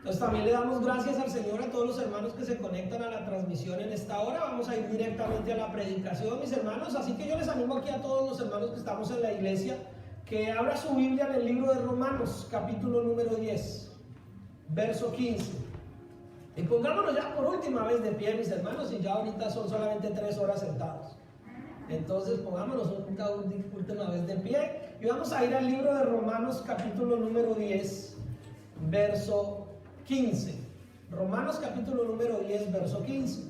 Pues también le damos gracias al Señor a todos los hermanos que se conectan a la transmisión en esta hora. Vamos a ir directamente a la predicación, mis hermanos. Así que yo les animo aquí a todos los hermanos que estamos en la iglesia que abra su Biblia en el libro de Romanos, capítulo número 10, verso 15. Y pongámonos ya por última vez de pie, mis hermanos, y ya ahorita son solamente 3 horas sentados. Entonces pongámonos una última vez de pie y vamos a ir al libro de Romanos, capítulo número 10, verso 15. Romanos capítulo número 10, verso 15.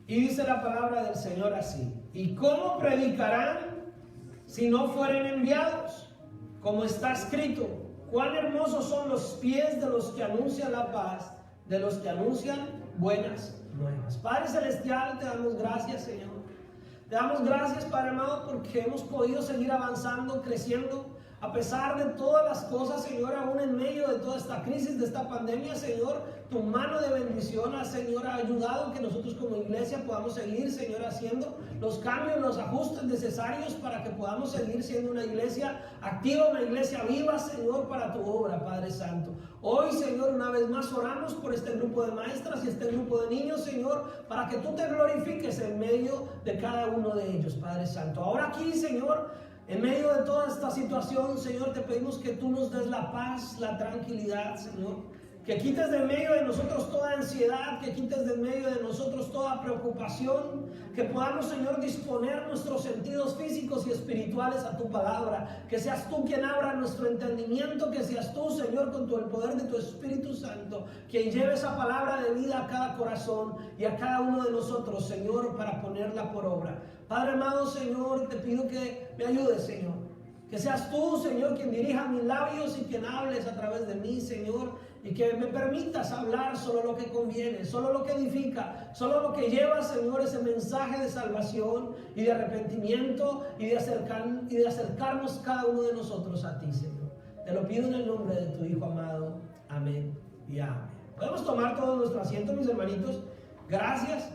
Y dice la palabra del Señor así: ¿y cómo predicarán si no fueren enviados? Como está escrito: cuán hermosos son los pies de los que anuncian la paz, de los que anuncian buenas nuevas. Padre celestial, te damos gracias, Señor. Te damos gracias, Padre amado, porque hemos podido seguir avanzando, creciendo, a pesar de todas las cosas, Señor, aún en medio de toda esta crisis, de esta pandemia, Señor. Tu mano de bendición, Señor, ha ayudado que nosotros como iglesia podamos seguir, Señor, haciendo los cambios, los ajustes necesarios para que podamos seguir siendo una iglesia activa, una iglesia viva, Señor, para tu obra, Padre Santo. Hoy, Señor, una vez más oramos por este grupo de maestras y este grupo de niños, Señor, para que tú te glorifiques en medio de cada uno de ellos, Padre Santo. Ahora aquí, Señor, en medio de toda esta situación, Señor, te pedimos que tú nos des la paz, la tranquilidad, Señor. Que quites de medio de nosotros toda ansiedad, que quites de medio de nosotros toda preocupación, que podamos, Señor, disponer nuestros sentidos físicos y espirituales a tu palabra, que seas tú quien abra nuestro entendimiento, que seas tú, Señor, con el poder de tu Espíritu Santo, quien lleve esa palabra de vida a cada corazón y a cada uno de nosotros, Señor, para ponerla por obra. Padre amado, Señor, te pido que me ayudes, Señor. Que seas tú, Señor, quien dirija mis labios y quien hables a través de mí, Señor, y que me permitas hablar solo lo que conviene, solo lo que edifica, solo lo que lleva, Señor, ese mensaje de salvación y de arrepentimiento y de acercarnos cada uno de nosotros a ti, Señor. Te lo pido en el nombre de tu Hijo amado. Amén y amén. Podemos tomar todo nuestro asiento, mis hermanitos. Gracias.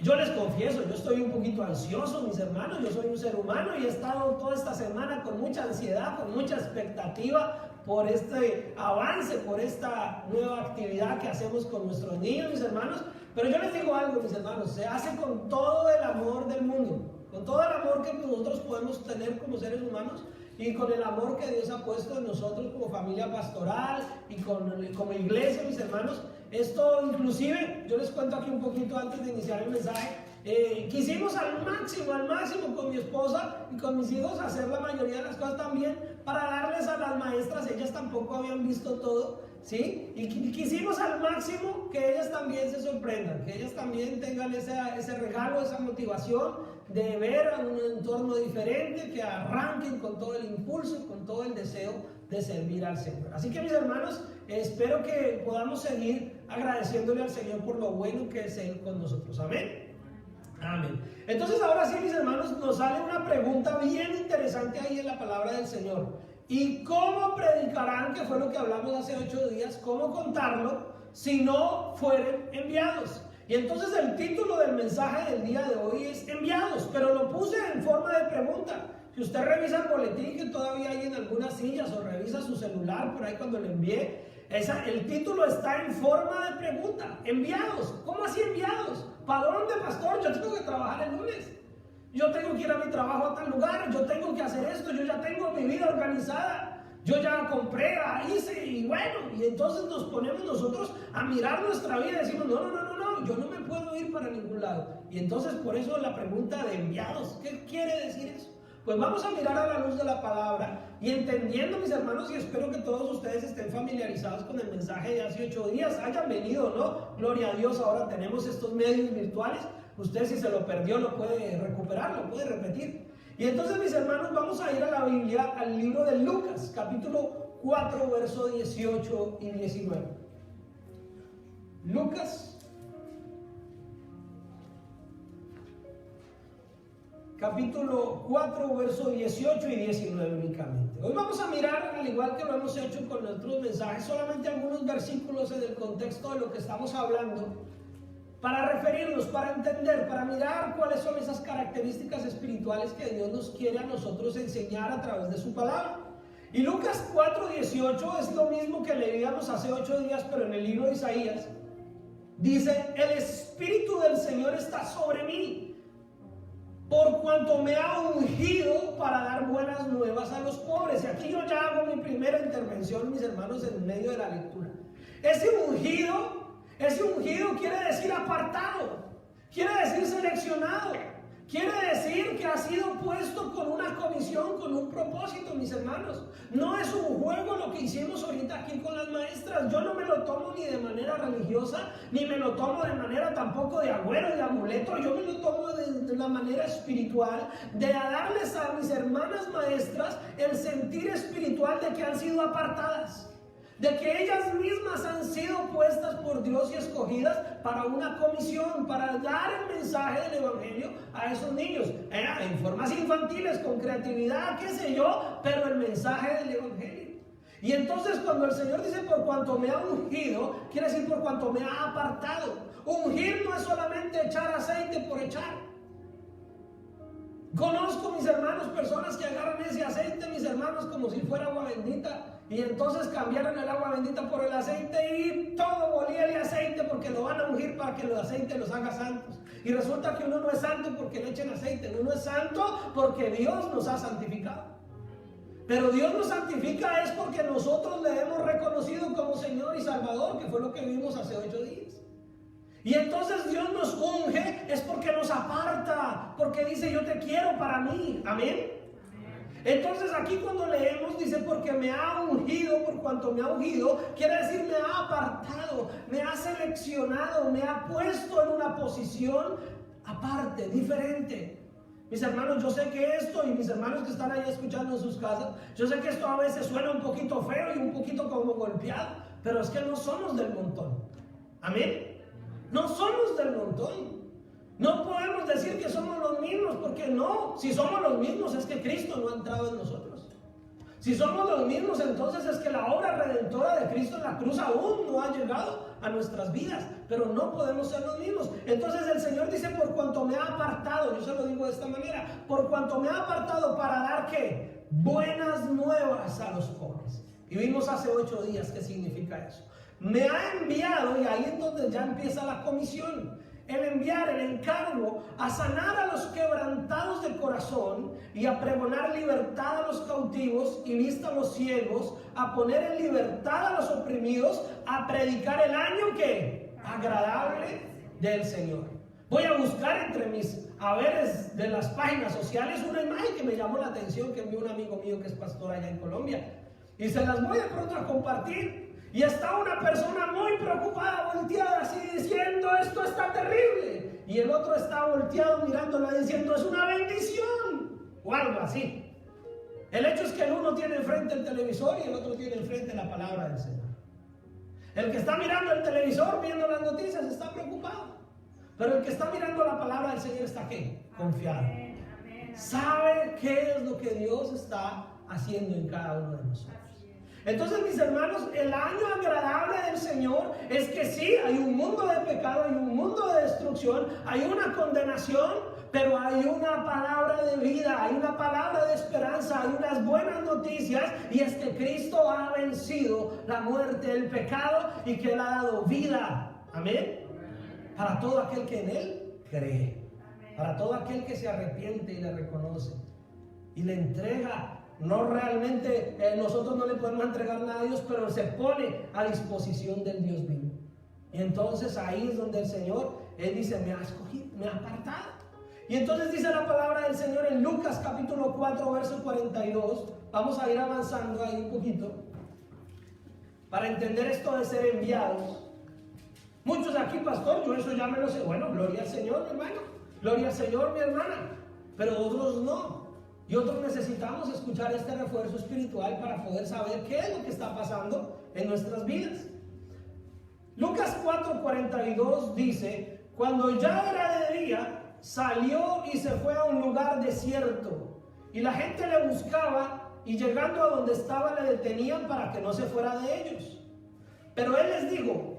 Yo les confieso, yo estoy un poquito ansioso, mis hermanos. Yo soy un ser humano y he estado toda esta semana con mucha ansiedad, con mucha expectativa por este avance, por esta nueva actividad que hacemos con nuestros niños, mis hermanos. Pero yo les digo algo, mis hermanos, se hace con todo el amor del mundo, con todo el amor que nosotros podemos tener como seres humanos y con el amor que Dios ha puesto en nosotros como familia pastoral y como iglesia, mis hermanos. Esto inclusive, yo les cuento aquí un poquito antes de iniciar el mensaje, quisimos al máximo con mi esposa y con mis hijos hacer la mayoría de las cosas también para darles a las maestras, ellas tampoco habían visto todo, ¿sí? Y quisimos al máximo que ellas también se sorprendan, que ellas también tengan ese regalo, esa motivación de ver a un entorno diferente, que arranquen con todo el impulso, con todo el deseo de servir al Señor. Así que, mis hermanos, espero que podamos seguir agradeciéndole al Señor por lo bueno que es Él con nosotros. Amén. Amén. Entonces, ahora sí, mis hermanos, nos sale una pregunta bien interesante ahí en la palabra del Señor. ¿Y cómo predicarán? Que fue lo que hablamos hace 8 días. ¿Cómo contarlo si no fueren enviados? Y entonces el título del mensaje del día de hoy es enviados, pero lo puse en forma de pregunta. Si usted revisa el boletín que todavía hay en algunas sillas o revisa su celular por ahí cuando lo envié, el título está en forma de pregunta. Enviados. ¿Cómo así enviados? ¿Para dónde, pastor? Yo tengo que trabajar el lunes. Yo tengo que ir a mi trabajo a tal lugar. Yo tengo que hacer esto. Yo ya tengo mi vida organizada. Yo ya compré, hice y bueno. Y entonces nos ponemos nosotros a mirar nuestra vida y decimos, no, yo no me puedo ir para ningún lado. Y entonces por eso la pregunta de enviados. ¿Qué quiere decir eso? Pues vamos a mirar a la luz de la palabra y entendiendo, mis hermanos, y espero que todos ustedes estén familiarizados con el mensaje de hace 8 días, hayan venido, ¿no? Gloria a Dios, ahora tenemos estos medios virtuales. Usted, si se lo perdió, lo puede recuperar, lo puede repetir. Y entonces, mis hermanos, vamos a ir a la Biblia, al libro de Lucas, capítulo 4, verso 18 y 19. Lucas capítulo 4, verso 18 y 19 únicamente. Hoy vamos a mirar, al igual que lo hemos hecho con nuestros mensajes, solamente algunos versículos en el contexto de lo que estamos hablando. para referirnos, para entender, para mirar cuáles son esas características espirituales que Dios nos quiere a nosotros enseñar a través de su palabra. Y Lucas 4:18 es lo mismo que leíamos hace 8 días, pero en el libro de Isaías. Dice: el Espíritu del Señor está sobre mí, por cuanto me ha ungido para dar buenas nuevas a los pobres. Y aquí yo ya hago mi primera intervención, mis hermanos, en medio de la lectura. Ese ungido quiere decir apartado, quiere decir seleccionado, quiere decir que ha sido puesto con una comisión, con un propósito, mis hermanos. No es un juego lo que hicimos ahorita aquí con las maestras. Yo no me lo tomo ni de manera religiosa, ni me lo tomo de manera tampoco de agüero y de amuleto. Yo me lo tomo de una manera espiritual, de darles a mis hermanas maestras el sentir espiritual de que han sido apartadas, de que ellas mismas han sido puestas por Dios y escogidas para una comisión, para dar el mensaje del Evangelio a esos niños, en formas infantiles, con creatividad, qué sé yo, pero el mensaje del Evangelio. Y entonces cuando el Señor dice por cuanto me ha ungido, quiere decir por cuanto me ha apartado. Ungir no es solamente echar aceite por echar. Conozco, mis hermanos, personas que agarran ese aceite, mis hermanos, como si fuera agua bendita, y entonces cambiaron el agua bendita por el aceite y todo volía de aceite porque lo van a ungir para que el aceite los haga santos. Y resulta que uno no es santo porque le echen aceite, uno es santo porque Dios nos ha santificado. Pero Dios nos santifica es porque nosotros le hemos reconocido como Señor y Salvador, que fue lo que vimos hace 8 días. Y entonces Dios nos unge es porque nos aparta, porque dice yo te quiero para mí, amén. Entonces aquí cuando leemos dice porque me ha ungido, por cuanto me ha ungido, quiere decir me ha apartado, me ha seleccionado, me ha puesto en una posición aparte, diferente. Mis hermanos, yo sé que esto, y mis hermanos que están ahí escuchando en sus casas, yo sé que esto a veces suena un poquito feo y un poquito como golpeado, pero es que no somos del montón, amén. No somos del montón. No podemos decir que somos los mismos, porque no. Si somos los mismos es que Cristo no ha entrado en nosotros. Si somos los mismos, entonces es que la obra redentora de Cristo en la cruz aún no ha llegado a nuestras vidas. Pero no podemos ser los mismos. Entonces el Señor dice por cuanto me ha apartado, yo se lo digo de esta manera, por cuanto me ha apartado para dar ¿qué? Buenas nuevas a los pobres. Y vimos hace 8 días qué significa eso. Me ha enviado, y ahí es donde ya empieza la comisión, el enviar, el encargo a sanar a los quebrantados de corazón y a pregonar libertad a los cautivos y vista a los ciegos, a poner en libertad a los oprimidos, a predicar el año que agradable del Señor. Voy a buscar entre mis haberes de las páginas sociales una imagen que me llamó la atención, que envió un amigo mío que es pastor allá en Colombia, y se las voy de pronto a compartir. Y está una persona muy preocupada, volteada, así diciendo, esto está terrible. Y el otro está volteado mirándola diciendo, es una bendición. O algo así. El hecho es que el uno tiene enfrente el televisor y el otro tiene enfrente la palabra del Señor. El que está mirando el televisor, viendo las noticias, está preocupado. Pero el que está mirando la palabra del Señor está ¿qué? Confiado. Sabe qué es lo que Dios está haciendo en cada uno de nosotros. Entonces, mis hermanos, el año agradable del Señor es que sí, hay un mundo de pecado, hay un mundo de destrucción, hay una condenación, pero hay una palabra de vida, hay una palabra de esperanza, hay unas buenas noticias, y es que Cristo ha vencido la muerte, el pecado, y que Él ha dado vida, amén, para todo aquel que en Él cree, para todo aquel que se arrepiente y le reconoce y le entrega. No realmente, nosotros no le podemos entregar nada a Dios, pero se pone a disposición del Dios vivo. Y entonces ahí es donde el Señor, Él dice, me ha escogido, me ha apartado. Y entonces dice la palabra del Señor en Lucas capítulo 4, verso 42. Vamos a ir avanzando ahí un poquito para entender esto de ser enviados. Muchos aquí, pastor, yo eso ya me lo sé. Bueno, gloria al Señor, mi hermano. Gloria al Señor, mi hermana. Pero otros no. Y otros necesitamos escuchar este refuerzo espiritual para poder saber qué es lo que está pasando en nuestras vidas. Lucas 4:42 dice, cuando ya era de día, salió y se fue a un lugar desierto. Y la gente le buscaba y llegando a donde estaba le detenían para que no se fuera de ellos. Pero él les dijo,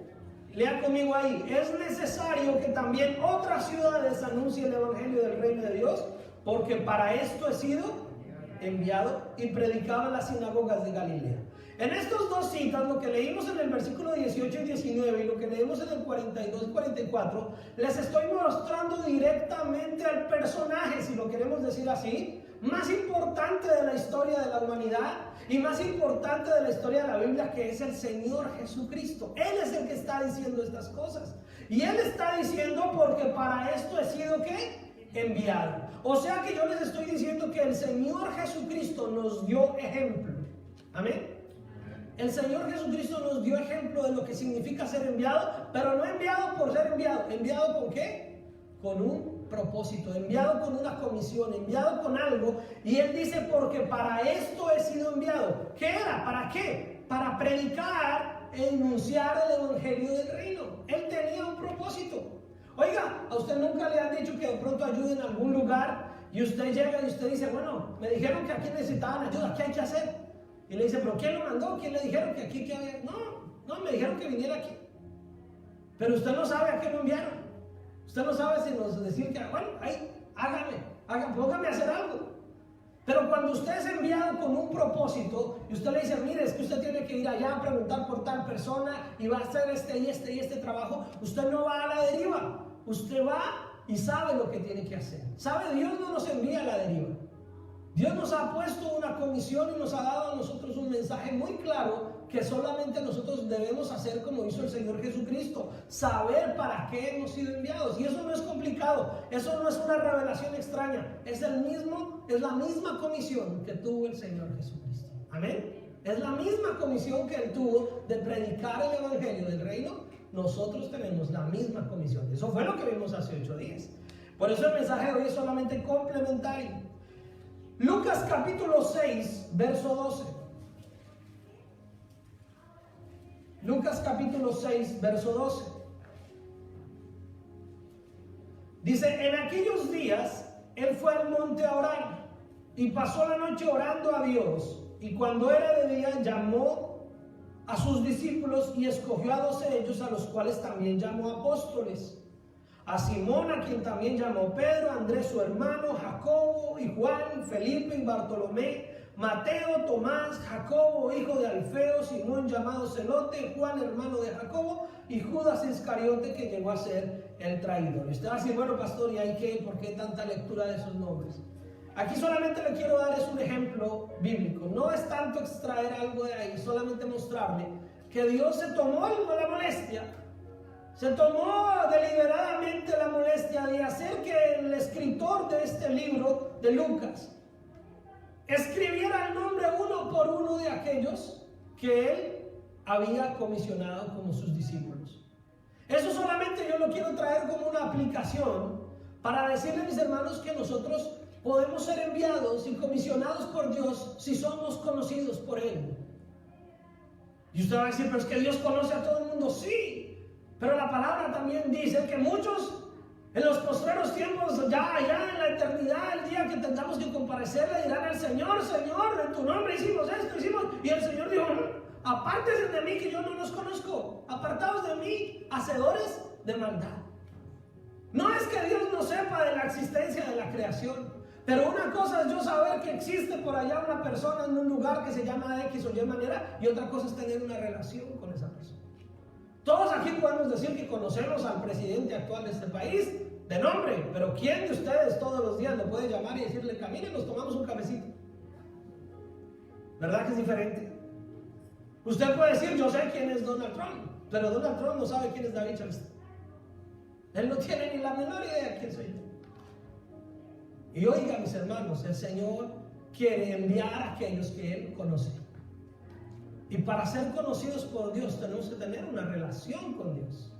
Lea conmigo ahí. Es necesario que también otras ciudades anuncien el evangelio del reino de Dios, porque para esto he sido enviado. Y predicaba en las sinagogas de Galilea. En estos dos citas, lo que leímos en el versículo 18 y 19 y lo que leímos en el 42 y 44, les estoy mostrando directamente al personaje, si lo queremos decir así, más importante de la historia de la humanidad y más importante de la historia de la Biblia, que es el Señor Jesucristo. Él es el que está diciendo estas cosas. Y Él está diciendo porque para esto he sido, ¿qué? Enviado. O sea que yo les estoy diciendo que el Señor Jesucristo nos dio ejemplo. Amén. El Señor Jesucristo nos dio ejemplo de lo que significa ser enviado, pero no enviado por ser enviado. ¿Enviado con qué? Con un propósito, enviado con una comisión, enviado con algo. Y Él dice, porque para esto he sido enviado. ¿Qué era? ¿Para qué? Para predicar e enunciar el evangelio del reino. Él tenía un propósito. Oiga, a usted nunca le han dicho que de pronto ayude en algún lugar y usted llega y usted dice, bueno, me dijeron que aquí necesitaban ayuda, ¿qué hay que hacer? Y le dice, ¿pero quién lo mandó? ¿Quién le dijeron que aquí que había? No, me dijeron que viniera aquí. Pero usted no sabe a qué lo enviaron. Usted no sabe si nos decir que, bueno, ahí, póngame a hacer algo. Pero cuando usted es enviado con un propósito y usted le dice, mire, es que usted tiene que ir allá a preguntar por tal persona y va a hacer este y este trabajo, usted no va a la deriva. Usted va y sabe lo que tiene que hacer. ¿Sabe? Dios no nos envía a la deriva. Dios nos ha puesto una comisión y nos ha dado a nosotros un mensaje muy claro que solamente nosotros debemos hacer como hizo el Señor Jesucristo, saber para qué hemos sido enviados. Y eso no es complicado, eso no es una revelación extraña, es la misma comisión que tuvo el Señor Jesucristo. Amén. Es la misma comisión que Él tuvo de predicar el evangelio del reino. Nosotros tenemos la misma comisión. Eso fue lo que vimos hace 8 días. Por eso el mensaje de hoy es solamente complementario. Lucas capítulo 6, verso 12. Lucas capítulo 6, verso 12. Dice, en aquellos días Él fue al monte a orar y pasó la noche orando a Dios. Y cuando era de día llamó a sus discípulos y escogió a 12 ellos, a los cuales también llamó apóstoles. A Simón, a quien también llamó Pedro, Andrés su hermano, Jacobo y Juan, Felipe y Bartolomé, Mateo, Tomás, Jacobo, hijo de Alfeo, Simón llamado Celote, Juan, hermano de Jacobo, y Judas Iscariote, que llegó a ser el traidor. Y usted va a decir, bueno, pastor, ¿y hay qué? ¿Por qué tanta lectura de esos nombres? Aquí solamente le quiero dar es un ejemplo bíblico. No es tanto extraer algo de ahí, solamente mostrarle que Dios se tomó la molestia. Se tomó deliberadamente la molestia de hacer que el escritor de este libro de Lucas escribiera el nombre uno por uno de aquellos que él había comisionado como sus discípulos. Eso solamente yo lo quiero traer como una aplicación para decirle a mis hermanos que nosotros podemos ser enviados y comisionados por Dios si somos conocidos por Él. Y usted va a decir, pero es que Dios conoce a todo el mundo. Sí. Pero la palabra también dice que muchos en los postreros tiempos, ya allá en la eternidad, el día que tengamos que comparecer, le dirán al Señor, Señor, en tu nombre hicimos esto, y el Señor dijo, apártense de mí que yo no los conozco, apartados de mí, hacedores de maldad. No es que Dios no sepa de la existencia de la creación, pero una cosa es yo saber que existe por allá una persona en un lugar que se llama X o Y manera, y otra cosa es tener una relación con esa persona. Todos aquí podemos decir que conocemos al presidente actual de este país de nombre, pero ¿quién de ustedes todos los días le puede llamar y decirle, camine, nos tomamos un cafecito? ¿Verdad que es diferente? Usted puede decir, yo sé quién es Donald Trump, pero Donald Trump no sabe quién es David Charleston. Él no tiene ni la menor idea de quién soy yo. Y oiga, mis hermanos, el Señor quiere enviar a aquellos que Él conoce. Y para ser conocidos por Dios tenemos que tener una relación con Dios.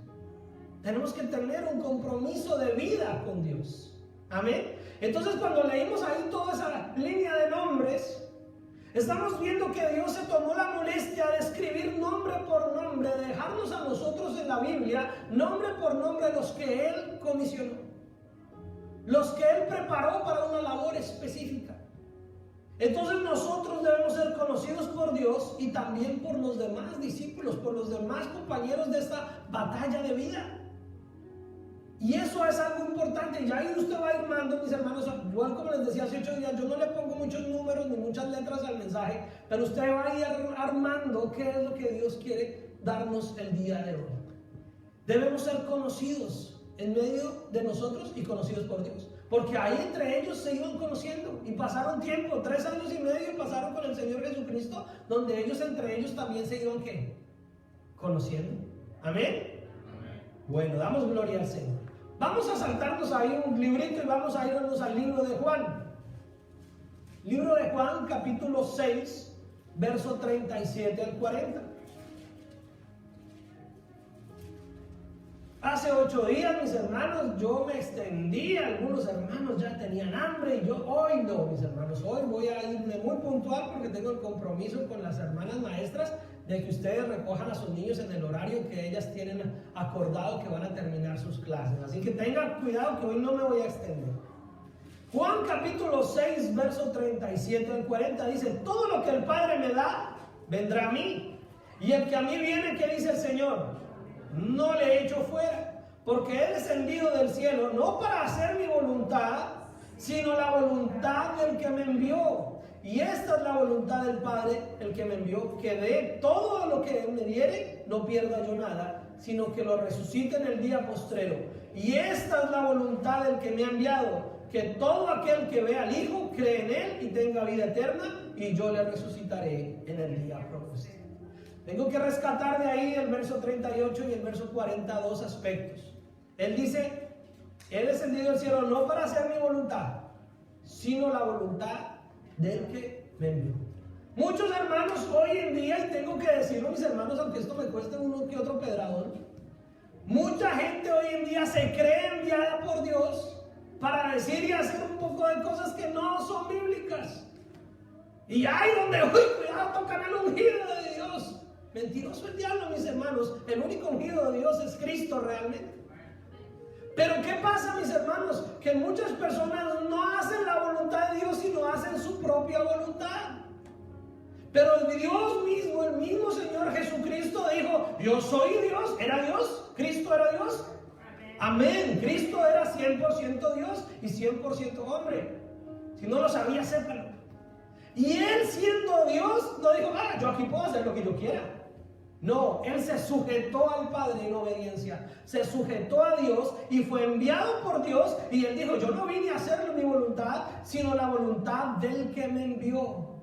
Tenemos que tener un compromiso de vida con Dios. Amén. Entonces cuando leímos ahí toda esa línea de nombres, estamos viendo que Dios se tomó la molestia de escribir nombre por nombre, de dejarnos a nosotros en la Biblia, nombre por nombre, los que Él comisionó, los que Él preparó para una labor específica. Entonces nosotros debemos ser conocidos por Dios y también por los demás discípulos, por los demás compañeros de esta batalla de vida. Y eso es algo importante. Ya ahí usted va armando, mis hermanos, igual como les decía hace 8 días, yo no le pongo muchos números ni muchas letras al mensaje, pero usted va a ir armando qué es lo que Dios quiere darnos el día de hoy. Debemos ser conocidos en medio de nosotros y conocidos por Dios. Porque ahí entre ellos se iban conociendo y pasaron tiempo, 3 años y medio pasaron con el Señor Jesucristo, donde ellos entre ellos también se iban ¿qué? Conociendo. Amén. Bueno, damos gloria al Señor. Vamos a saltarnos ahí un librito y vamos a irnos al libro de Juan. Libro de Juan, capítulo 6, verso 37 al 40. Hace 8 días, mis hermanos, yo me extendí, algunos hermanos ya tenían hambre y yo hoy no, mis hermanos, hoy voy a irme muy puntual porque tengo el compromiso con las hermanas maestras de que ustedes recojan a sus niños en el horario que ellas tienen acordado que van a terminar sus clases. Así que tengan cuidado que hoy no me voy a extender. Juan capítulo 6, verso 37 al 40 dice: todo lo que el Padre me da, vendrá a mí. Y el que a mí viene, ¿qué dice el Señor? No le echo fuera, porque he descendido del cielo no para hacer mi voluntad, sino la voluntad del que me envió. Y esta es la voluntad del Padre, el que me envió, que de todo lo que me diere no pierda yo nada, sino que lo resucite en el día postrero. Y esta es la voluntad del que me ha enviado, que todo aquel que vea al Hijo cree en Él y tenga vida eterna, y yo le resucitaré en el día propuesto. Tengo que rescatar de ahí el verso 38 y el verso 40 dos aspectos. Él dice: he descendido del cielo no para hacer mi voluntad, sino la voluntad del que me envió. Muchos hermanos hoy en día, y tengo que decirlo, mis hermanos, aunque esto me cueste uno que otro pedradón, mucha gente hoy en día se cree enviada por Dios para decir y hacer un poco de cosas que no son bíblicas. Y ahí donde, cuidado, tocan el ungido de Dios. Mentiroso el diablo, mis hermanos. El único ungido de Dios es Cristo realmente. Pero ¿qué pasa, mis hermanos? Que muchas personas no hacen la voluntad de Dios, sino hacen su propia voluntad. Pero Dios mismo, el mismo Señor Jesucristo dijo: yo soy Dios. ¿Era Dios? ¿Cristo era Dios? Amén. Cristo era 100% Dios y 100% hombre. Si no lo sabía, sépalo. Y Él, siendo Dios, no dijo: yo aquí puedo hacer lo que yo quiera. No, Él se sujetó al Padre en obediencia, se sujetó a Dios y fue enviado por Dios, y Él dijo: yo no vine a hacer mi voluntad, sino la voluntad del que me envió.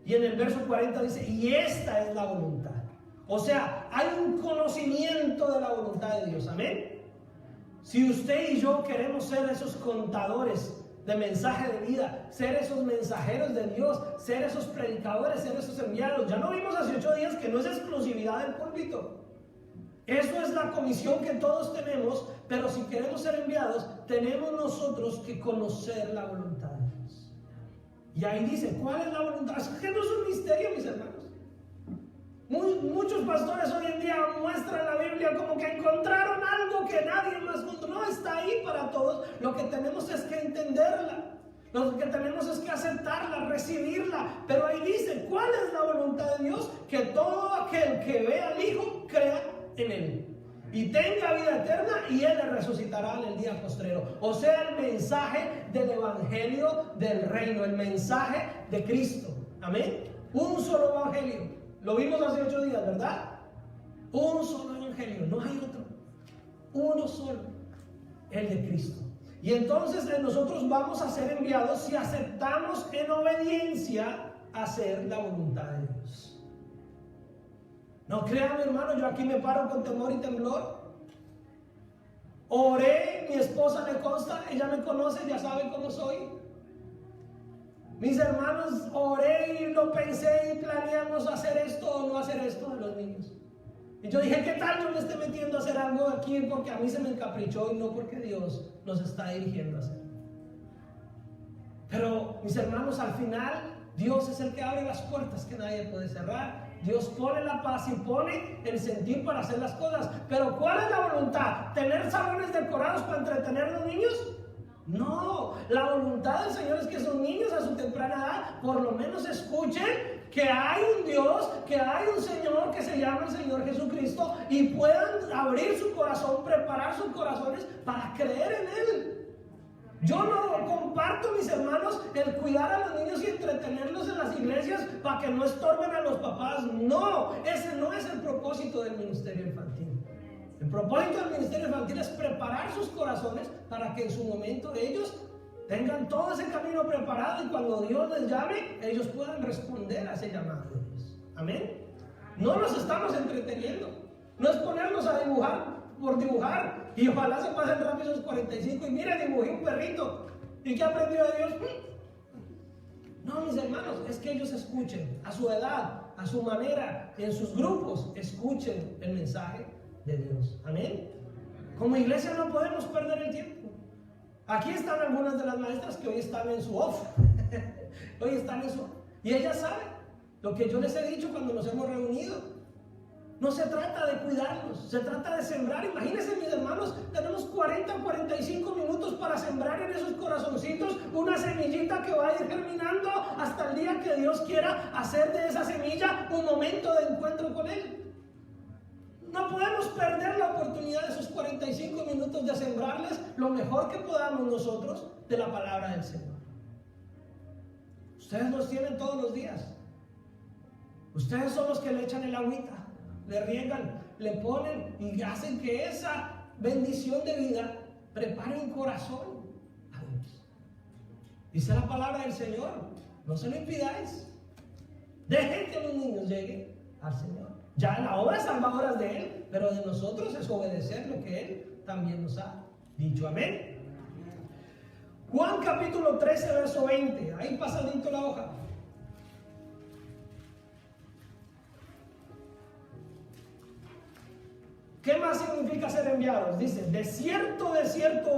Y en el verso 40 dice: y esta es la voluntad. O sea, hay un conocimiento de la voluntad de Dios. Amén. Si usted y yo queremos ser esos contadores de mensaje de vida, ser esos mensajeros de Dios, ser esos predicadores, ser esos enviados. Ya no vimos hace 8 días que no es exclusividad del púlpito. Eso es la comisión que todos tenemos, pero si queremos ser enviados, tenemos nosotros que conocer la voluntad de Dios. Y ahí dice: ¿cuál es la voluntad? Es que no es un misterio, mis hermanos. Muchos pastores hoy en día muestran la Biblia como que encontraron algo que nadie más encontró. No, está ahí para todos. Lo que tenemos es que entenderla. Lo que tenemos es que aceptarla, recibirla. Pero ahí dice: ¿cuál es la voluntad de Dios? Que todo aquel que vea al Hijo crea en Él y tenga vida eterna, y Él le resucitará en el día postrero. O sea, el mensaje del evangelio del reino, el mensaje de Cristo. Amén. Un solo evangelio. Lo vimos hace 8 días, ¿verdad? Un solo evangelio, no hay otro. Uno solo, el de Cristo. Y entonces nosotros vamos a ser enviados si aceptamos en obediencia hacer la voluntad de Dios. No crean, hermano, yo aquí me paro con temor y temblor. Oré, mi esposa me consta, ella me conoce, ya sabe cómo soy. Mis hermanos, oré y lo pensé y planeamos hacer esto o no hacer esto de los niños. Y yo dije: ¿qué tal yo me esté metiendo a hacer algo aquí porque a mí se me encaprichó y no porque Dios nos está dirigiendo a hacer? Pero, mis hermanos, al final, Dios es el que abre las puertas que nadie puede cerrar. Dios pone la paz y pone el sentir para hacer las cosas. Pero ¿cuál es la voluntad? ¿Tener salones decorados para entretener a los niños? No, la voluntad del Señor es que esos niños a su temprana edad por lo menos escuchen que hay un Dios, que hay un Señor que se llama el Señor Jesucristo y puedan abrir su corazón, preparar sus corazones para creer en Él. Yo no comparto, mis hermanos, el cuidar a los niños y entretenerlos en las iglesias para que no estorben a los papás. No, ese no es el propósito del ministerio infantil. El propósito del ministerio infantil es preparar sus corazones para que en su momento ellos tengan todo ese camino preparado y cuando Dios les llame, ellos puedan responder a ese llamado de Dios. Amén. No nos estamos entreteniendo. No es ponernos a dibujar por dibujar y ojalá se pasen rápido esos 45 y mire, dibujé un perrito. ¿Y qué aprendió de Dios? No, mis hermanos, es que ellos escuchen a su edad, a su manera, en sus grupos, escuchen el mensaje de Dios. Amén. Como iglesia no podemos perder el tiempo. Aquí están algunas de las maestras que hoy están en su off. Hoy están en su... Y ellas saben lo que yo les he dicho cuando nos hemos reunido. No se trata de cuidarlos, se trata de sembrar. Imagínense, mis hermanos, tenemos 40 o 45 minutos para sembrar en esos corazoncitos una semillita que va a ir germinando hasta el día que Dios quiera hacer de esa semilla un momento de encuentro con Él. No podemos perder la oportunidad de esos 45 minutos de sembrarles lo mejor que podamos nosotros de la palabra del Señor. Ustedes los tienen todos los días. Ustedes son los que le echan el agüita, le riegan, le ponen y hacen que esa bendición de vida prepare un corazón a Dios. Dice la palabra del Señor, no se lo impidáis. Dejen que los niños lleguen al Señor. Ya la obra salvadora es de Él, pero de nosotros es obedecer lo que Él también nos ha dicho. Amén. Juan capítulo 13, verso 20. Ahí pasadito la hoja. ¿Qué más significa ser enviados? Dice, de cierto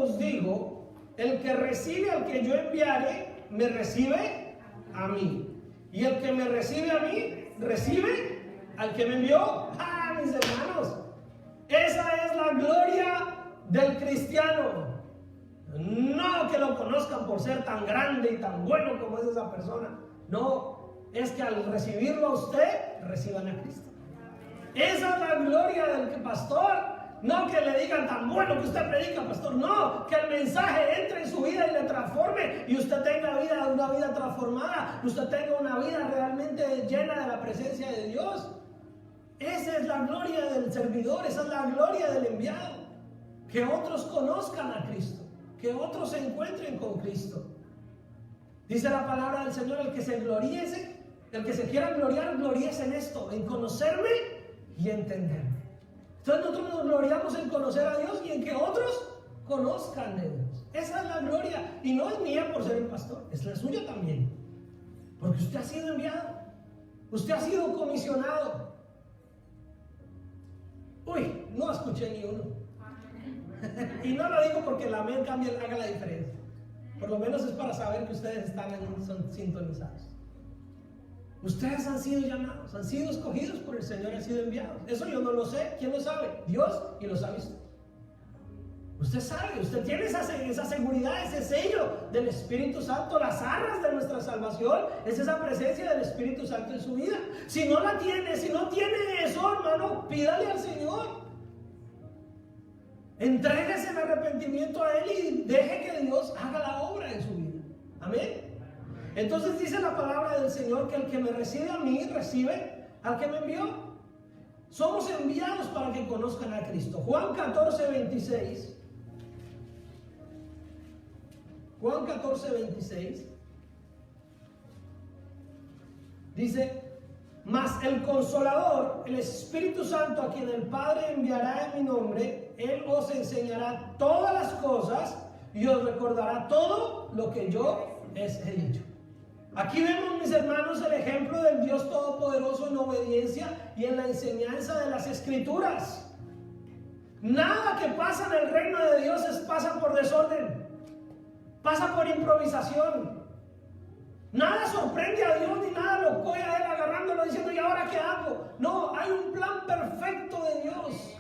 os digo, el que recibe al que yo enviaré, me recibe a mí. Y el que me recibe a mí, recibe al que me envió. ¡Ah, mis hermanos! Esa es la gloria del cristiano. No que lo conozcan por ser tan grande y tan bueno como es esa persona. No, es que al recibirlo a usted, reciban a Cristo. Esa es la gloria del pastor. No que le digan tan bueno que usted predica, pastor. No, que el mensaje entre en su vida y le transforme. Y usted tenga una vida transformada. Usted tenga una vida realmente llena de la presencia de Dios. Esa es la gloria del servidor. Esa es la gloria del enviado. Que otros conozcan a Cristo. Que otros se encuentren con Cristo. Dice la palabra del Señor, el que se gloríese, el que se quiera gloriar, gloríese en esto, en conocerme y entenderme. Entonces nosotros nos gloriamos en conocer a Dios y en que otros conozcan de Dios. Esa es la gloria. Y no es mía por ser el pastor, es la suya también. Porque usted ha sido enviado. Usted ha sido comisionado. Uy, no escuché ni uno. Y no lo digo porque la amén haga la diferencia. Por lo menos es para saber que ustedes son sintonizados. Ustedes han sido llamados, han sido escogidos por el Señor, han sido enviados. Eso yo no lo sé. ¿Quién lo sabe? Dios, y lo sabe usted. Usted sabe, usted tiene esa seguridad, ese sello del Espíritu Santo. Las arras de nuestra salvación es esa presencia del Espíritu Santo en su vida. Si no la tiene, si no tiene eso, hermano, pídale al Señor. Entréguese en arrepentimiento a Él y deje que Dios haga la obra en su vida. Amén. Entonces dice la palabra del Señor que el que me recibe a mí, recibe al que me envió. Somos enviados para que conozcan a Cristo. Juan 14, 26. Juan 14, 26. Dice, mas el Consolador, el Espíritu Santo, a quien el Padre enviará en mi nombre, Él os enseñará todas las cosas y os recordará todo lo que yo les he dicho. Aquí vemos, mis hermanos, el ejemplo del Dios Todopoderoso en obediencia y en la enseñanza de las Escrituras. Nada que pasa en el reino de Dios pasa por desorden, pasa por improvisación. Nada sorprende a Dios ni nada lo coge a Él agarrándolo diciendo, ¿y ahora qué hago? No, hay un plan perfecto de Dios.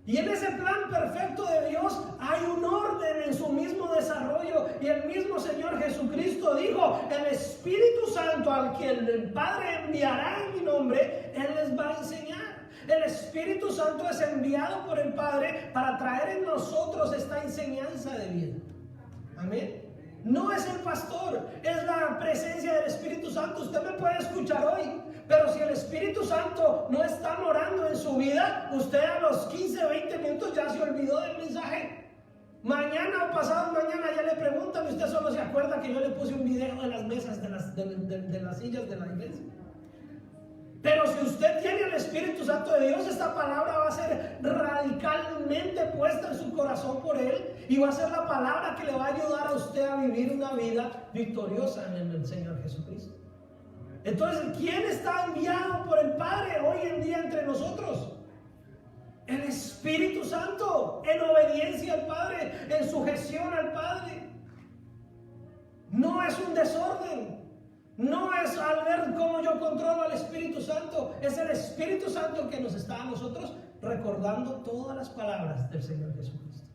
Y en ese plan perfecto de Dios hay un orden en su mismo desarrollo. Y el mismo Señor Jesucristo dijo: el Espíritu Santo al que el Padre enviará en mi nombre, Él les va a enseñar. El Espíritu Santo es enviado por el Padre para traer en nosotros esta enseñanza de vida. Amén. No es el pastor, es la presencia del Espíritu Santo. Usted me puede escuchar hoy, pero si el Espíritu Santo no está morando en su vida, usted a los 15, 20 minutos ya se olvidó del mensaje. Mañana o pasado mañana ya le preguntan y usted solo se acuerda que yo le puse un video de las mesas, de las sillas de la iglesia. Pero si usted tiene el Espíritu Santo de Dios, esta palabra va a ser radicalmente puesta en su corazón por Él, y va a ser la palabra que le va a ayudar a usted a vivir una vida victoriosa en el Señor Jesucristo. Entonces, ¿quién está enviado por el Padre hoy en día entre nosotros? El Espíritu Santo, en obediencia al Padre, en sujeción al Padre. No es un desorden. No es al ver cómo yo controlo al Espíritu Santo. Es el Espíritu Santo que nos está a nosotros recordando todas las palabras del Señor Jesucristo.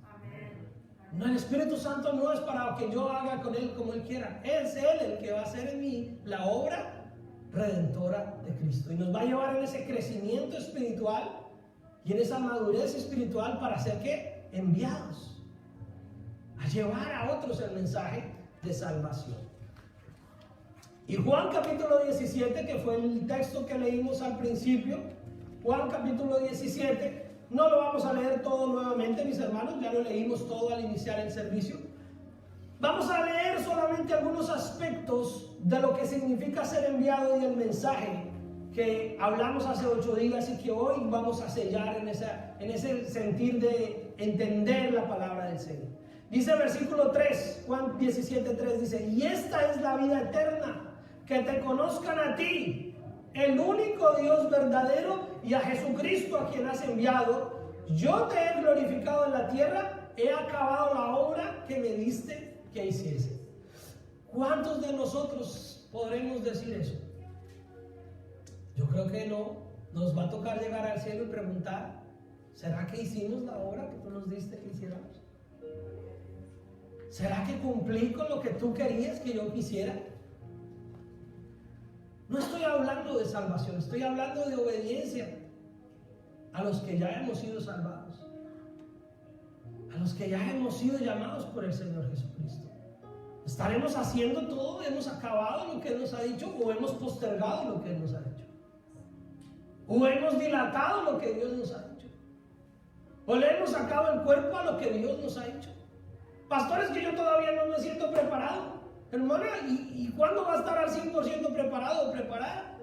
No, el Espíritu Santo no es para que yo haga con Él como Él quiera. Es Él el que va a hacer en mí la obra redentora de Cristo. Y nos va a llevar en ese crecimiento espiritual y en esa madurez espiritual para ser ¿qué? Enviados a llevar a otros el mensaje de salvación. Y Juan capítulo 17, que fue el texto que leímos al principio, Juan capítulo 17, no lo vamos a leer todo nuevamente, mis hermanos, ya lo leímos todo al iniciar el servicio. Vamos a leer solamente algunos aspectos de lo que significa ser enviado y el mensaje que hablamos hace 8 días y que hoy vamos a sellar en ese sentir de entender la palabra del Señor. Dice el versículo 3, Juan 17:3 dice: y esta es la vida eterna, que te conozcan a ti, el único Dios verdadero, y a Jesucristo a quien has enviado. Yo te he glorificado en la tierra, he acabado la obra que me diste que hiciese. ¿Cuántos de nosotros podremos decir eso? Yo creo que no. Nos va a tocar llegar al cielo y preguntar: ¿será que hicimos la obra que tú nos diste que hiciéramos? ¿Será que cumplí con lo que tú querías que yo quisiera? No estoy hablando de salvación, estoy hablando de obediencia a los que ya hemos sido salvados, a los que ya hemos sido llamados por el Señor Jesucristo. ¿Estaremos haciendo todo? ¿Hemos acabado lo que Él nos ha dicho? ¿O hemos postergado lo que Él nos ha dicho? ¿O hemos dilatado lo que Dios nos ha dicho? ¿O le hemos sacado el cuerpo a lo que Dios nos ha dicho? Pastores, que yo todavía no me siento preparado. Hermana, ¿y cuándo va a estar al 100% preparado o preparada?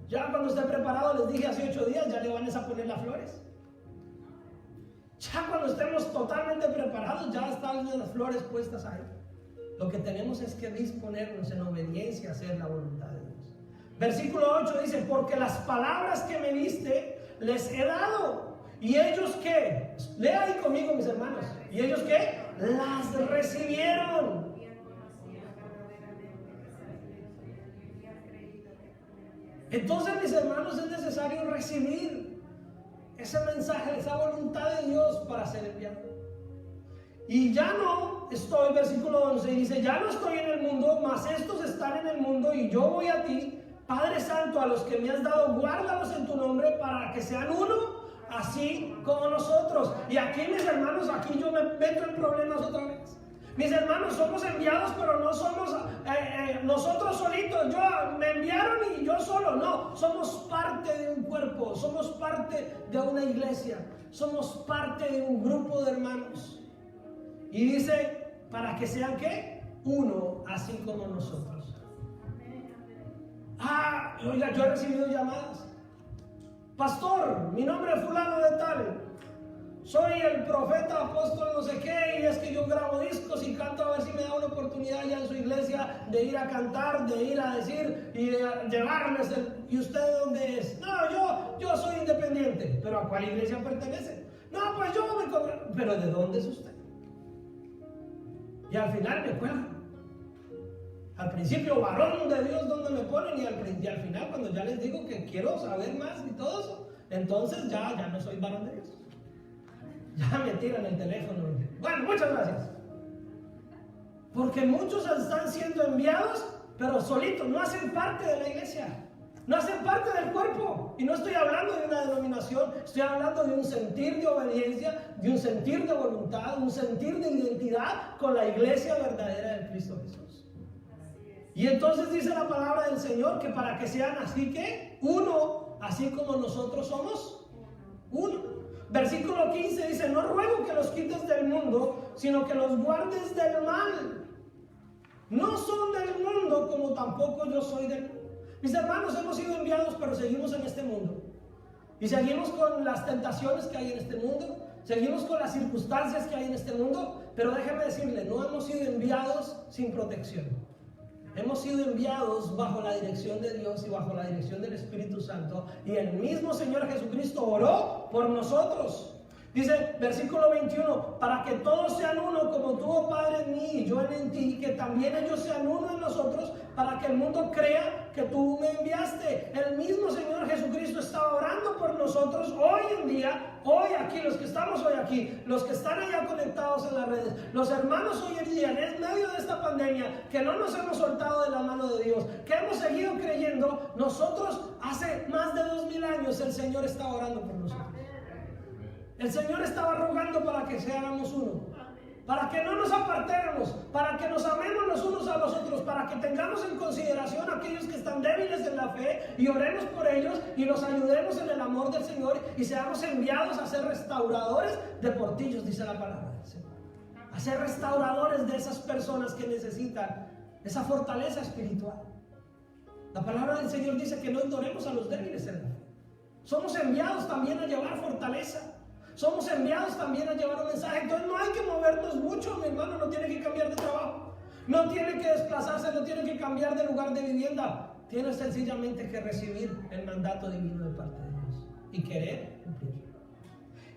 Ya cuando esté preparado, les dije hace 8 días, ya le van a poner las flores. Ya cuando estemos totalmente preparados, ya están las flores puestas ahí. Lo que tenemos es que disponernos en obediencia a hacer la voluntad de Dios. Versículo 8 dice: porque las palabras que me diste les he dado. ¿Y ellos qué? Lea ahí conmigo, mis hermanos. ¿Y ellos qué? Las recibieron. Entonces, mis hermanos, es necesario recibir ese mensaje, esa voluntad de Dios para ser enviado. Y ya no estoy, versículo 11, dice: ya no estoy en el mundo, mas estos están en el mundo, y yo voy a ti. Padre Santo, a los que me has dado, guárdalos en tu nombre, para que sean uno, así como nosotros. Y aquí, mis hermanos, aquí yo me meto en problemas otra vez. Mis hermanos, somos enviados, pero no somos nosotros solitos. Me enviaron y yo solo. No, somos parte de un cuerpo, somos parte de una iglesia, somos parte de un grupo de hermanos. Y dice: para que sean ¿qué? Uno, así como nosotros. Oiga, yo he recibido llamadas: pastor, mi nombre es fulano de tal, soy el profeta, apóstol, no sé qué, y es que yo grabo discos y canto, a ver si me da una oportunidad ya en su iglesia de ir a cantar, de ir a decir y de llevarles ¿y usted de dónde es? No, yo soy independiente. ¿Pero a cuál iglesia pertenece? No, pues yo me cobro. ¿Pero de dónde es usted? Y al final me cuelgan. Al principio, varón de Dios, ¿dónde me ponen? Y al final, cuando ya les digo que quiero saber más y todo eso, entonces ya no soy varón de Dios. Ya me tiran el teléfono. Bueno, muchas gracias. Porque muchos están siendo enviados, pero solitos, no hacen parte de la iglesia. No hacen parte del cuerpo. Y no estoy hablando de una denominación, estoy hablando de un sentir de obediencia, de un sentir de voluntad, un sentir de identidad con la iglesia verdadera de Cristo Jesús. Y entonces dice la palabra del Señor que para que sean así que uno, así como nosotros somos uno. Versículo 15 dice: no ruego que los quites del mundo, sino que los guardes del mal. No son del mundo, como tampoco yo soy del mundo. Mis hermanos, hemos sido enviados, pero seguimos en este mundo. Y seguimos con las tentaciones que hay en este mundo. Seguimos con las circunstancias que hay en este mundo. Pero déjeme decirle, no hemos sido enviados sin protección. Hemos sido enviados bajo la dirección de Dios y bajo la dirección del Espíritu Santo. Y el mismo Señor Jesucristo oró por nosotros. Dice, versículo 21, para que todos sean uno, como tú, oh Padre, en mí y yo en ti, que también ellos sean uno en nosotros, para que el mundo crea que tú me enviaste. El mismo Señor Jesucristo está orando por nosotros hoy en día, hoy aquí, los que estamos hoy aquí, los que están allá conectados en las redes, los hermanos hoy en día, en medio de esta pandemia, que no nos hemos soltado de la mano de Dios, que hemos seguido creyendo. Nosotros, hace más de 2000 años, el Señor está orando por nosotros. El Señor estaba rogando para que seáramos uno, para que no nos apartemos, para que nos amemos los unos a los otros, para que tengamos en consideración a aquellos que están débiles en la fe y oremos por ellos y los ayudemos en el amor del Señor y seamos enviados a ser restauradores de portillos, dice la palabra del Señor. A ser restauradores de esas personas que necesitan esa fortaleza espiritual. La palabra del Señor dice que no ignoremos a los débiles en la fe. Somos enviados también a llevar fortaleza. Somos enviados también a llevar un mensaje. Entonces no hay que movernos mucho, mi hermano. No tiene que cambiar de trabajo, no tiene que desplazarse, no tiene que cambiar de lugar de vivienda. Tiene sencillamente que recibir el mandato divino de parte de Dios y querer cumplirlo.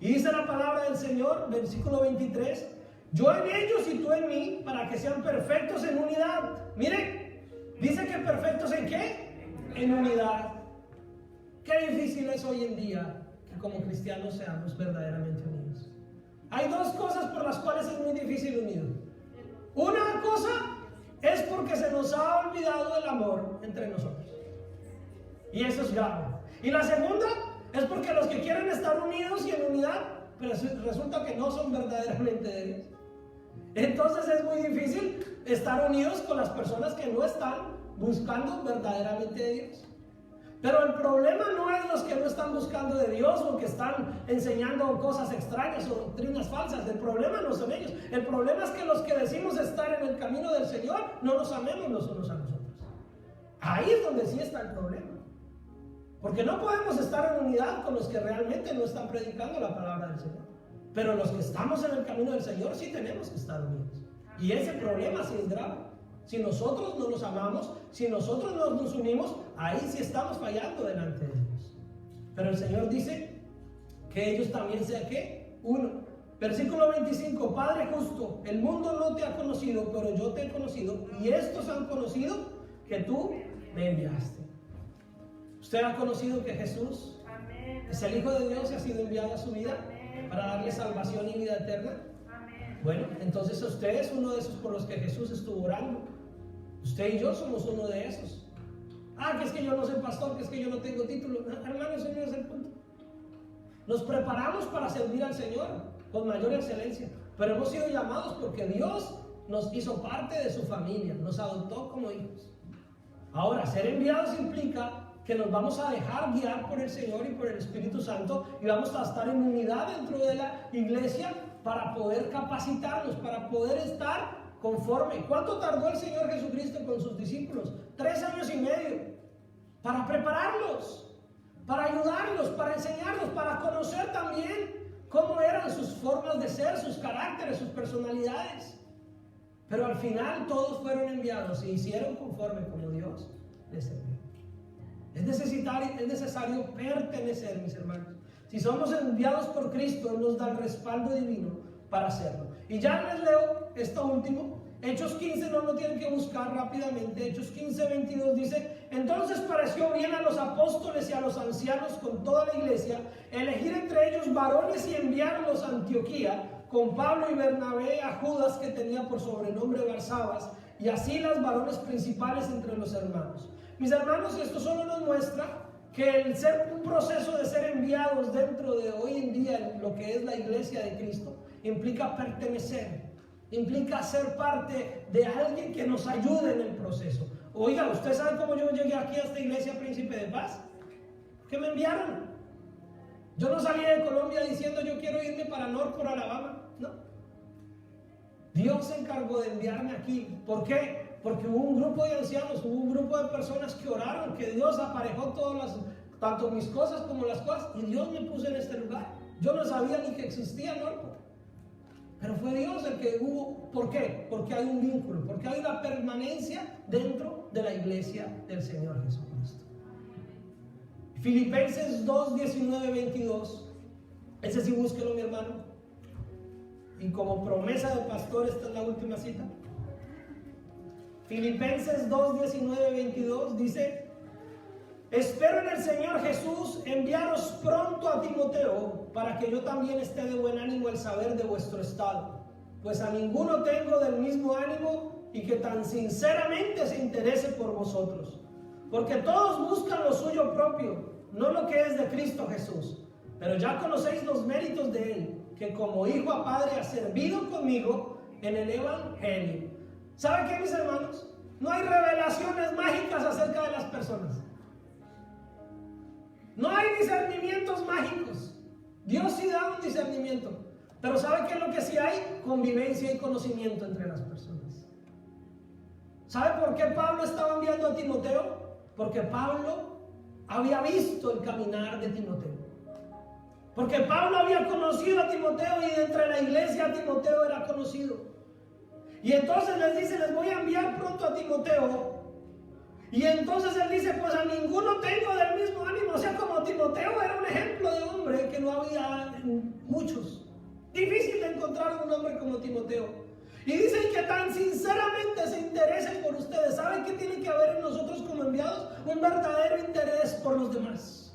Y dice la palabra del Señor, versículo 23, yo en ellos y tú en mí, para que sean perfectos en unidad. Mire, dice que perfectos ¿en qué? En unidad. Qué difícil es hoy en día como cristianos seamos verdaderamente unidos. Hay dos cosas por las cuales es muy difícil unir. Una cosa es porque se nos ha olvidado el amor entre nosotros, y eso es grave. Y la segunda es porque los que quieren estar unidos y en unidad, pero resulta que no son verdaderamente de Dios. Entonces es muy difícil estar unidos con las personas que no están buscando verdaderamente de Dios. Pero el problema no es los que no están buscando de Dios o que están enseñando cosas extrañas o doctrinas falsas. El problema no son ellos. El problema es que los que decimos estar en el camino del Señor no nos amemos los unos a los otros. Ahí es donde sí está el problema. Porque no podemos estar en unidad con los que realmente no están predicando la palabra del Señor. Pero los que estamos en el camino del Señor sí tenemos que estar unidos. Y ese problema sí es grave. Si nosotros no nos amamos, si nosotros no nos unimos, ahí sí estamos fallando delante de Dios. Pero el Señor dice que ellos también sean ¿qué? Uno. Versículo 25, Padre justo, el mundo no te ha conocido, pero yo te he conocido, y estos han conocido que tú me enviaste. ¿Usted ha conocido que Jesús es el Hijo de Dios y ha sido enviado a su vida para darle salvación y vida eterna? Bueno, entonces usted es uno de esos por los que Jesús estuvo orando. Usted y yo somos uno de esos. Que es que yo no soy pastor, que es que yo no tengo título. Hermano, ese no es el punto. Nos preparamos para servir al Señor con mayor excelencia, pero hemos sido llamados porque Dios nos hizo parte de su familia, nos adoptó como hijos. Ahora, ser enviados implica que nos vamos a dejar guiar por el Señor y por el Espíritu Santo y vamos a estar en unidad dentro de la iglesia para poder capacitarnos, para poder estar conforme. ¿Cuánto tardó el Señor Jesucristo con sus discípulos? 3 años y medio para prepararlos, para ayudarlos, para enseñarlos, para conocer también cómo eran sus formas de ser, sus caracteres, sus personalidades. Pero al final todos fueron enviados y hicieron conforme como Dios les envió. Es necesario pertenecer, mis hermanos. Si somos enviados por Cristo, Él nos da el respaldo divino para hacerlo. Y ya les leo esto último, Hechos 15 no lo tienen que buscar rápidamente. Hechos 15:22 dice: entonces pareció bien a los apóstoles y a los ancianos con toda la iglesia elegir entre ellos varones y enviarlos a Antioquía con Pablo y Bernabé, a Judas, que tenía por sobrenombre Barsabas, y así las varones principales entre los hermanos. Mis hermanos, esto solo nos muestra que el ser un proceso de ser enviados dentro de hoy en día en lo que es la iglesia de Cristo implica pertenecer, implica ser parte de alguien que nos ayude en el proceso. Oiga, ¿usted sabe cómo yo llegué aquí a esta iglesia Príncipe de Paz? Que me enviaron. Yo no salí de Colombia diciendo yo quiero irme para Norfolk, Alabama. No. Dios se encargó de enviarme aquí. ¿Por qué? Porque hubo un grupo de ancianos, hubo un grupo de personas que oraron, que Dios aparejó tanto mis cosas como las cosas, y Dios me puso en este lugar. Yo no sabía ni que existía Norfolk, pero fue Dios el que hubo. ¿Por qué? Porque hay un vínculo, porque hay una permanencia dentro de la iglesia del Señor Jesucristo. Filipenses 2:19-22, ese sí búsquelo, mi hermano, y como promesa de pastor esta es la última cita. Filipenses 2:19-22 dice: espero en el Señor Jesús enviaros pronto a Timoteo, para que yo también esté de buen ánimo al saber de vuestro estado, pues a ninguno tengo del mismo ánimo y que tan sinceramente se interese por vosotros, porque todos buscan lo suyo propio, no lo que es de Cristo Jesús, pero ya conocéis los méritos de él, que como hijo a padre ha servido conmigo en el evangelio. ¿Saben qué, mis hermanos? No hay revelaciones mágicas acerca de las personas. No hay discernimientos mágicos. Dios sí da un discernimiento. Pero ¿sabe qué es lo que sí hay? Convivencia y conocimiento entre las personas. ¿Sabe por qué Pablo estaba enviando a Timoteo? Porque Pablo había visto el caminar de Timoteo. Porque Pablo había conocido a Timoteo y dentro de la iglesia Timoteo era conocido. Y entonces les dice: les voy a enviar pronto a Timoteo. Y entonces él dice: pues a ninguno tengo del mismo ánimo. O sea, como Timoteo era un ejemplo de hombre que no había muchos. Difícil de encontrar un hombre como Timoteo. Y dicen que tan sinceramente se interesen por ustedes. ¿Saben qué tiene que haber en nosotros como enviados? Un verdadero interés por los demás.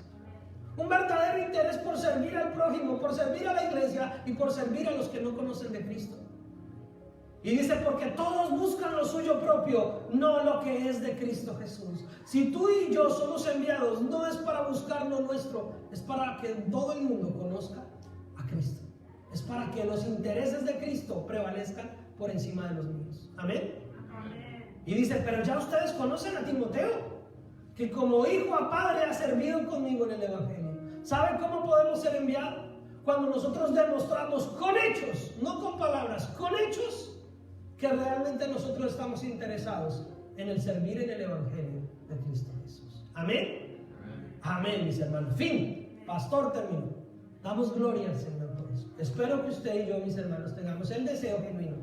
Un verdadero interés por servir al prójimo, por servir a la iglesia y por servir a los que no conocen de Cristo. Y dice: porque todos buscan lo suyo propio, no lo que es de Cristo Jesús. Si tú y yo somos enviados, no es para buscar lo nuestro, es para que todo el mundo conozca a Cristo. Es para que los intereses de Cristo prevalezcan por encima de los míos. Amén. Amén. Y dice: pero ya ustedes conocen a Timoteo, que como hijo a padre ha servido conmigo en el evangelio. ¿Saben cómo podemos ser enviados? Cuando nosotros demostramos con hechos, no con palabras, con hechos, que realmente nosotros estamos interesados en el servir en el evangelio de Cristo Jesús. Amén. Amén, mis hermanos. Fin. Pastor terminó. Damos gloria al Señor por eso. Espero que usted y yo, mis hermanos, tengamos el deseo genuino,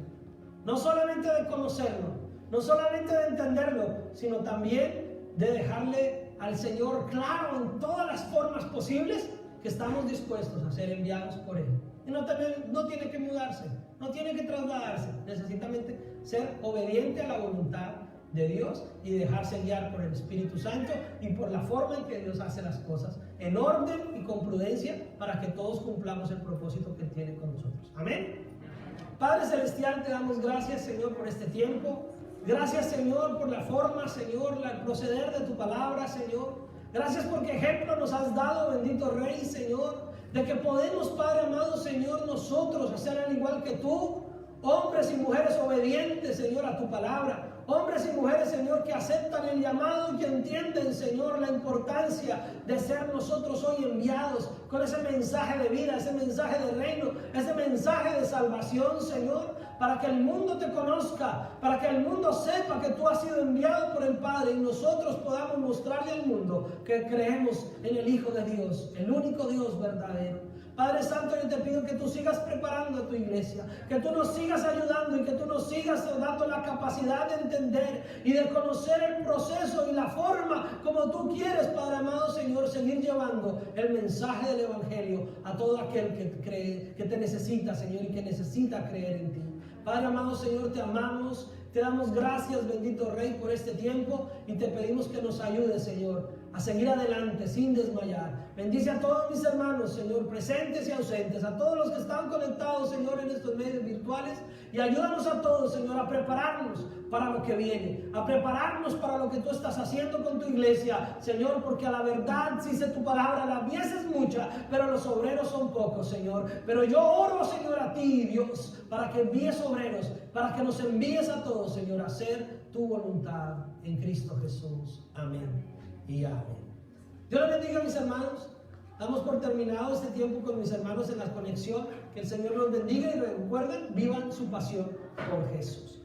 no solamente de conocerlo, no solamente de entenderlo, sino también de dejarle al Señor claro en todas las formas posibles que estamos dispuestos a ser enviados por Él. Y no tiene que mudarse, no tiene que trasladarse, necesita ser obediente a la voluntad de Dios y dejarse guiar por el Espíritu Santo y por la forma en que Dios hace las cosas, en orden y con prudencia, para que todos cumplamos el propósito que Él tiene con nosotros. Amén. Padre Celestial, te damos gracias, Señor, por este tiempo. Gracias, Señor, por la forma, Señor, el proceder de tu palabra, Señor. Gracias porque ejemplo nos has dado, bendito Rey, Señor, de que podemos, Padre amado, Señor, nosotros hacer al igual que tú, hombres y mujeres obedientes, Señor, a tu palabra. Hombres y mujeres, Señor, que aceptan el llamado y que entienden, Señor, la importancia de ser nosotros hoy enviados con ese mensaje de vida, ese mensaje de reino, ese mensaje de salvación, Señor, para que el mundo te conozca, para que el mundo sepa que tú has sido enviado por el Padre y nosotros podamos mostrarle al mundo que creemos en el Hijo de Dios, el único Dios verdadero. Padre Santo, yo te pido que tú sigas preparando a tu iglesia, que tú nos sigas ayudando y que tú nos sigas dando la capacidad de entender y de conocer el proceso y la forma como tú quieres, Padre amado Señor, seguir llevando el mensaje del Evangelio a todo aquel que cree, que te necesita, Señor, y que necesita creer en ti. Padre amado, Señor, te amamos, te damos gracias, bendito Rey, por este tiempo y te pedimos que nos ayudes, Señor, a seguir adelante sin desmayar. Bendice a todos mis hermanos, Señor, presentes y ausentes, a todos los que están conectados, Señor, en estos medios virtuales, y ayúdanos a todos, Señor, a prepararnos para lo que viene, a prepararnos para lo que tú estás haciendo con tu iglesia, Señor, porque a la verdad, si dice tu palabra, la mies es mucha, pero los obreros son pocos, Señor. Pero yo oro, Señor, a ti, Dios, para que envíes obreros, para que nos envíes a todos, Señor, a hacer tu voluntad en Cristo Jesús. Amén y amén. Dios les bendiga, mis hermanos. Damos por terminado este tiempo con mis hermanos en la conexión. Que el Señor los bendiga y recuerden, vivan su pasión por Jesús.